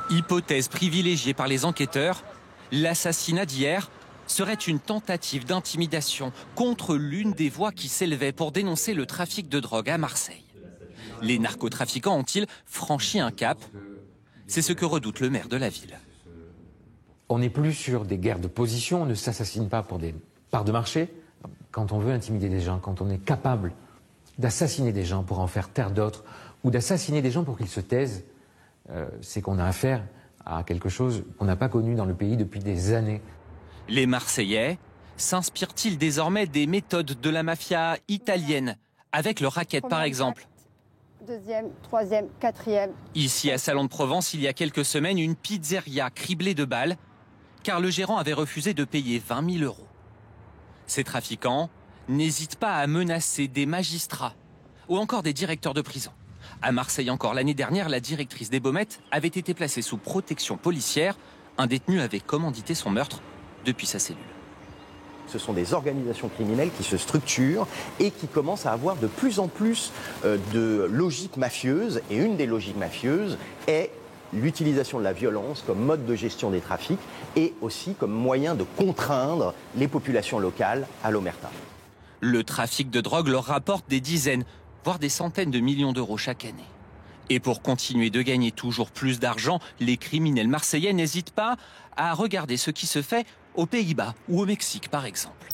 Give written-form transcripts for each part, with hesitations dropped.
Hypothèse privilégiée par les enquêteurs, l'assassinat d'hier serait une tentative d'intimidation contre l'une des voix qui s'élevait pour dénoncer le trafic de drogue à Marseille. Les narcotrafiquants ont-ils franchi un cap? C'est ce que redoute le maire de la ville. On n'est plus sur des guerres de position, on ne s'assassine pas pour des parts de marché. Quand on veut intimider des gens, quand on est capable d'assassiner des gens pour en faire taire d'autres, ou d'assassiner des gens pour qu'ils se taisent, c'est qu'on a affaire à quelque chose qu'on n'a pas connu dans le pays depuis des années. Les Marseillais s'inspirent-ils désormais des méthodes de la mafia italienne, avec le racket par exemple? Deuxième, troisième, quatrième. Ici à Salon de Provence, il y a quelques semaines, une pizzeria criblée de balles, car le gérant avait refusé de payer 20 000 €. Ces trafiquants n'hésitent pas à menacer des magistrats ou encore des directeurs de prison. À Marseille encore l'année dernière, la directrice des Baumettes avait été placée sous protection policière. Un détenu avait commandité son meurtre depuis sa cellule. Ce sont des organisations criminelles qui se structurent et qui commencent à avoir de plus en plus de logiques mafieuses. Et une des logiques mafieuses est l'utilisation de la violence comme mode de gestion des trafics et aussi comme moyen de contraindre les populations locales à l'omerta. Le trafic de drogue leur rapporte des dizaines, voire des centaines de millions d'euros chaque année. Et pour continuer de gagner toujours plus d'argent, les criminels marseillais n'hésitent pas à regarder ce qui se fait aux Pays-Bas ou au Mexique par exemple.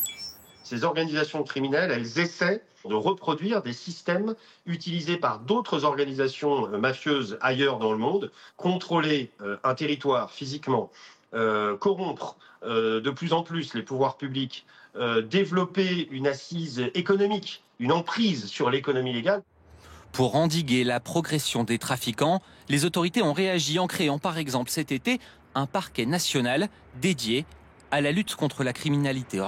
Ces organisations criminelles, elles essaient de reproduire des systèmes utilisés par d'autres organisations mafieuses ailleurs dans le monde, contrôler un territoire physiquement, corrompre de plus en plus les pouvoirs publics, développer une assise économique, une emprise sur l'économie légale. Pour endiguer la progression des trafiquants, les autorités ont réagi en créant par exemple cet été un parquet national dédié à la lutte contre la criminalité organisée.